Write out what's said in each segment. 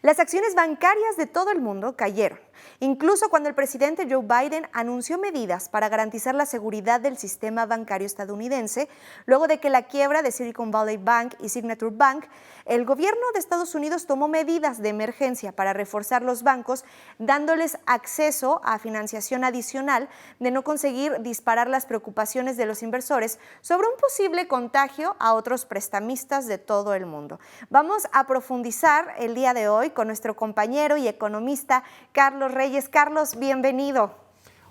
Las acciones bancarias de todo el mundo cayeron, incluso cuando el presidente Joe Biden anunció medidas para garantizar la seguridad del sistema bancario estadounidense, luego de que la quiebra de Silicon Valley Bank y Signature Bank, el gobierno de Estados Unidos tomó medidas de emergencia para reforzar los bancos, dándoles acceso a financiación adicional de no conseguir disparar las preocupaciones de los inversores sobre un posible contagio a otros prestamistas de todo el mundo. Vamos a profundizar el día de hoy con nuestro compañero y economista Carlos Reyes. Carlos, bienvenido.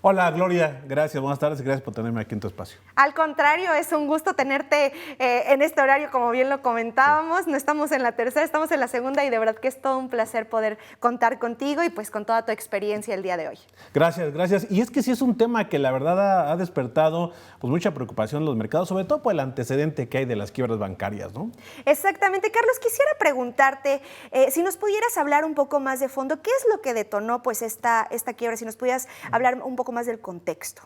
Hola Gloria, gracias, buenas tardes y gracias por tenerme aquí en tu espacio. Al contrario, es un gusto tenerte en este horario, como bien lo comentábamos. No estamos en la tercera, estamos en la segunda y de verdad que es todo un placer poder contar contigo y pues con toda tu experiencia el día de hoy. Gracias, gracias. Y es que sí es un tema que la verdad ha despertado pues mucha preocupación en los mercados, sobre todo por el antecedente que hay de las quiebras bancarias, ¿no? Exactamente. Carlos, quisiera preguntarte si nos pudieras hablar un poco más de fondo, ¿qué es lo que detonó pues esta quiebra? Si nos pudieras hablar un poco más del contexto.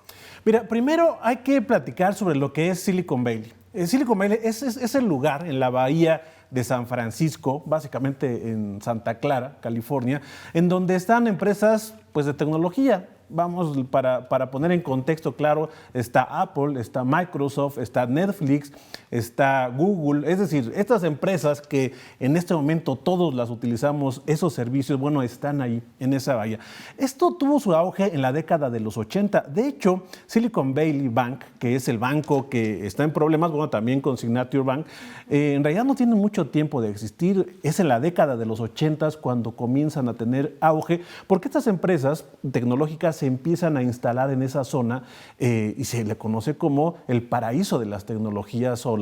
Mira, primero hay que platicar sobre lo que es Silicon Valley. Silicon Valley es el lugar en la bahía de San Francisco, básicamente en Santa Clara, California, en donde están empresas pues, de tecnología. Vamos, para poner en contexto claro, está Apple, está Microsoft, está Netflix, está Google, es decir, estas empresas que en este momento todos las utilizamos, esos servicios, bueno, están ahí en esa bahía. Esto tuvo su auge en la década de los 80. De hecho, Silicon Valley Bank, que es el banco que está en problemas, bueno, también con Signature Bank, en realidad no tiene mucho tiempo de existir. Es en la década de los 80 cuando comienzan a tener auge, porque estas empresas tecnológicas se empiezan a instalar en esa zona y se le conoce como el paraíso de las tecnologías o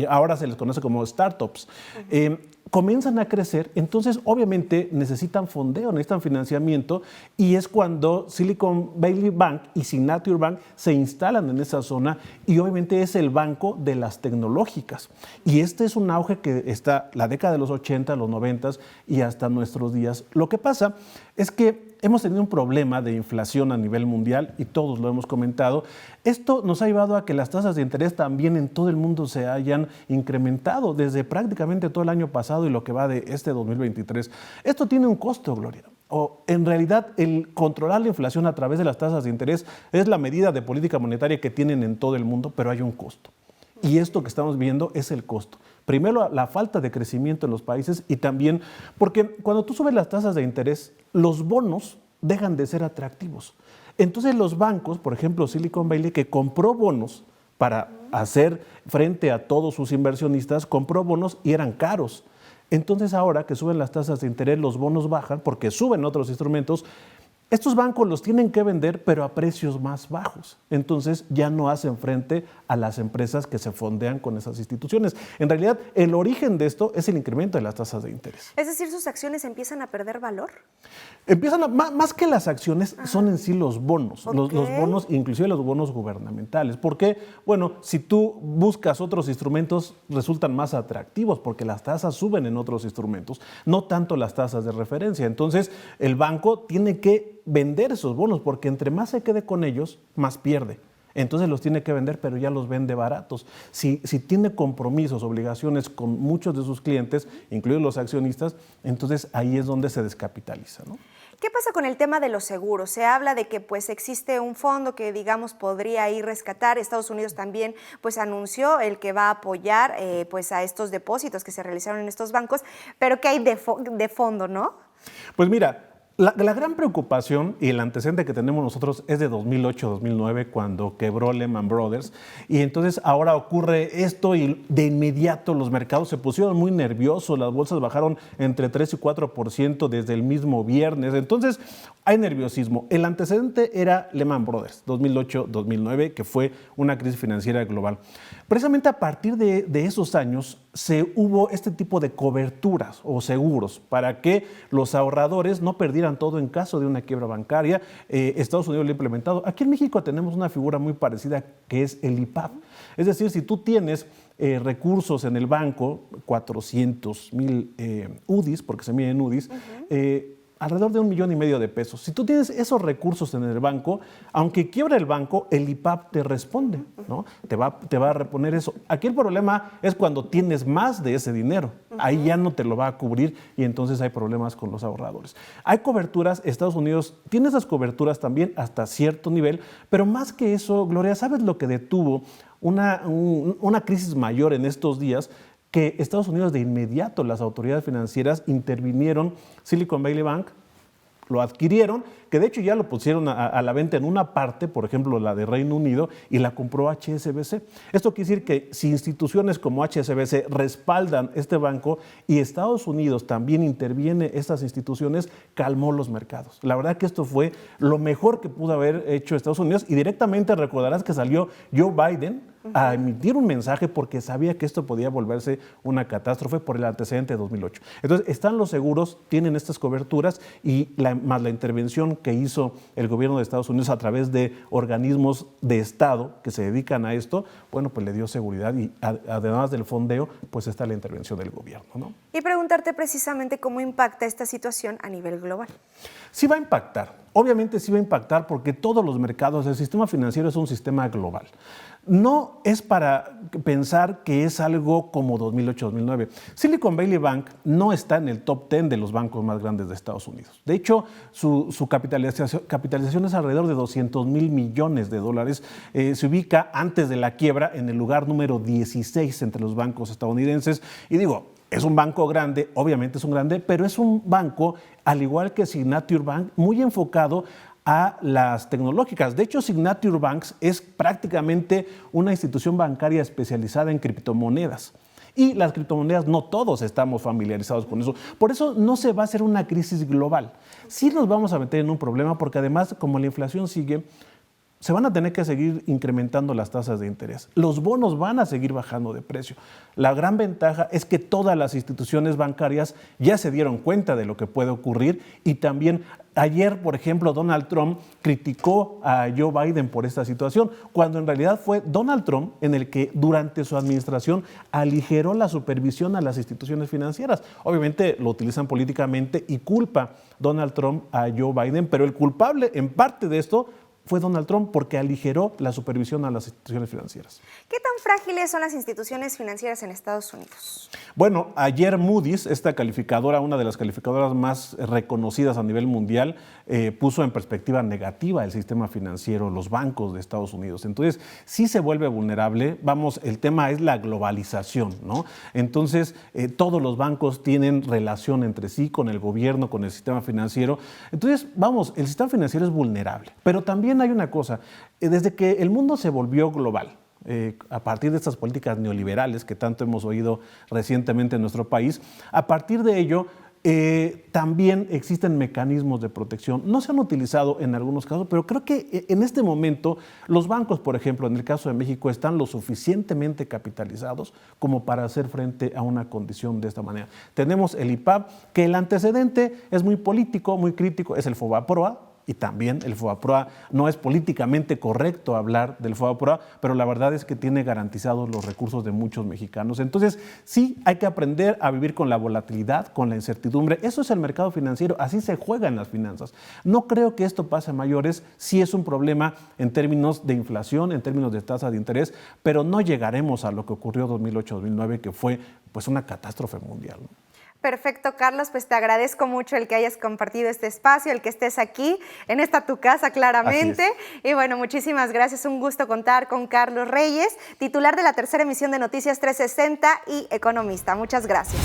ahora se les conoce como startups. Comienzan a crecer, entonces obviamente necesitan fondeo, necesitan financiamiento y es cuando Silicon Valley Bank y Signature Bank se instalan en esa zona y obviamente es el banco de las tecnológicas. Y este es un auge que está la década de los 80, los 90 y hasta nuestros días. Lo que pasa es que hemos tenido un problema de inflación a nivel mundial y todos lo hemos comentado. Esto nos ha llevado a que las tasas de interés también en todo el mundo se hayan incrementado desde prácticamente todo el año pasado y lo que va de este 2023. Esto tiene un costo, Gloria. En realidad, el controlar la inflación a través de las tasas de interés es la medida de política monetaria que tienen en todo el mundo, pero hay un costo. Y esto que estamos viendo es el costo. Primero, la falta de crecimiento en los países y también porque cuando tú subes las tasas de interés, los bonos dejan de ser atractivos. Entonces los bancos, por ejemplo Silicon Valley, que compró bonos para hacer frente a todos sus inversionistas, compró bonos y eran caros. Entonces ahora que suben las tasas de interés, los bonos bajan porque suben otros instrumentos. Estos bancos los tienen que vender, pero a precios más bajos. Entonces ya no hacen frente a las empresas que se fondean con esas instituciones. En realidad, el origen de esto es el incremento de las tasas de interés. Es decir, ¿sus acciones empiezan a perder valor? Más que las acciones, son en sí los bonos. Okay. Los bonos, inclusive los bonos gubernamentales. Porque, bueno, si tú buscas otros instrumentos, resultan más atractivos porque las tasas suben en otros instrumentos, no tanto las tasas de referencia. Entonces, el banco tiene que vender esos bonos porque entre más se quede con ellos, más pierde. Entonces los tiene que vender, pero ya los vende baratos. Si tiene compromisos, obligaciones con muchos de sus clientes, incluidos los accionistas, entonces ahí es donde se descapitaliza, ¿no? ¿Qué pasa con el tema de los seguros? Se habla de que pues existe un fondo que digamos podría ir rescatar. Estados Unidos también pues anunció el que va a apoyar pues a estos depósitos que se realizaron en estos bancos, pero ¿qué hay de fondo, no? Pues mira, la gran preocupación y el antecedente que tenemos nosotros es de 2008-2009 cuando quebró Lehman Brothers y entonces ahora ocurre esto y de inmediato los mercados se pusieron muy nerviosos, las bolsas bajaron entre 3 y 4% desde el mismo viernes, entonces hay nerviosismo. El antecedente era Lehman Brothers, 2008-2009, que fue una crisis financiera global. Precisamente a partir de esos años hubo este tipo de coberturas o seguros para que los ahorradores no perdieran todo en caso de una quiebra bancaria. Estados Unidos lo ha implementado. Aquí en México tenemos una figura muy parecida que es el IPAB. Es decir, si tú tienes recursos en el banco, 400,000 UDIs, porque se miden UDIs, alrededor de 1,5 millones de pesos. Si tú tienes esos recursos en el banco, aunque quiebra el banco, el IPAB te responde, ¿no? Te va a reponer eso. Aquí el problema es cuando tienes más de ese dinero. Ahí ya no te lo va a cubrir y entonces hay problemas con los ahorradores. Hay coberturas, Estados Unidos tiene esas coberturas también hasta cierto nivel, pero más que eso, Gloria, ¿sabes lo que detuvo una crisis mayor en estos días? Que Estados Unidos de inmediato, las autoridades financieras intervinieron, Silicon Valley Bank, lo adquirieron, que de hecho ya lo pusieron a la venta en una parte, por ejemplo la de Reino Unido, y la compró HSBC. Esto quiere decir que si instituciones como HSBC respaldan este banco y Estados Unidos también interviene estas instituciones, calmó los mercados. La verdad que esto fue lo mejor que pudo haber hecho Estados Unidos y directamente recordarás que salió Joe Biden a emitir un mensaje porque sabía que esto podía volverse una catástrofe por el antecedente de 2008. Entonces, están los seguros, tienen estas coberturas y más la intervención que hizo el gobierno de Estados Unidos a través de organismos de Estado que se dedican a esto, bueno, pues le dio seguridad y además del fondeo, pues está la intervención del gobierno, ¿no? Y preguntarte precisamente cómo impacta esta situación a nivel global. Sí va a impactar, obviamente sí va a impactar porque todos los mercados, el sistema financiero es un sistema global. No es para pensar que es algo como 2008-2009. Silicon Valley Bank no está en el top 10 de los bancos más grandes de Estados Unidos. De hecho, su capitalización es alrededor de $200,000 millones. Se ubica antes de la quiebra en el lugar número 16 entre los bancos estadounidenses. Y digo, es un banco grande, obviamente es un grande, pero es un banco, al igual que Signature Bank, muy enfocado a las tecnológicas. De hecho, Signature Banks es prácticamente una institución bancaria especializada en criptomonedas. Y las criptomonedas no todos estamos familiarizados con eso. Por eso no se va a hacer una crisis global. Sí nos vamos a meter en un problema porque además, como la inflación sigue, se van a tener que seguir incrementando las tasas de interés. Los bonos van a seguir bajando de precio. La gran ventaja es que todas las instituciones bancarias ya se dieron cuenta de lo que puede ocurrir y también ayer, por ejemplo, Donald Trump criticó a Joe Biden por esta situación, cuando en realidad fue Donald Trump en el que durante su administración aligeró la supervisión a las instituciones financieras. Obviamente lo utilizan políticamente y culpa Donald Trump a Joe Biden, pero el culpable en parte de esto fue Donald Trump porque aligeró la supervisión a las instituciones financieras. ¿Qué tan frágiles son las instituciones financieras en Estados Unidos? Bueno, ayer Moody's, esta calificadora, una de las calificadoras más reconocidas a nivel mundial, puso en perspectiva negativa el sistema financiero, los bancos de Estados Unidos. Entonces, sí se vuelve vulnerable. Vamos, el tema es la globalización, ¿no? Entonces, todos los bancos tienen relación entre sí con el gobierno, con el sistema financiero. Entonces, vamos, el sistema financiero es vulnerable. Pero también hay una cosa, desde que el mundo se volvió global, a partir de estas políticas neoliberales que tanto hemos oído recientemente en nuestro país, a partir de ello también existen mecanismos de protección. No se han utilizado en algunos casos, pero creo que en este momento los bancos, por ejemplo, en el caso de México, están lo suficientemente capitalizados como para hacer frente a una condición de esta manera. Tenemos el IPAB, que el antecedente es muy político, muy crítico, es el FOBAPROA, y también el FOBAPROA, no es políticamente correcto hablar del FOBAPROA, pero la verdad es que tiene garantizados los recursos de muchos mexicanos. Entonces, sí hay que aprender a vivir con la volatilidad, con la incertidumbre. Eso es el mercado financiero, así se juega en las finanzas. No creo que esto pase a mayores, sí es un problema en términos de inflación, en términos de tasa de interés, pero no llegaremos a lo que ocurrió en 2008-2009, que fue pues una catástrofe mundial, ¿no? Perfecto, Carlos, pues te agradezco mucho el que hayas compartido este espacio, el que estés aquí, en esta tu casa claramente. Y bueno, muchísimas gracias, un gusto contar con Carlos Reyes, titular de la tercera emisión de Noticias 360 y economista. Muchas gracias.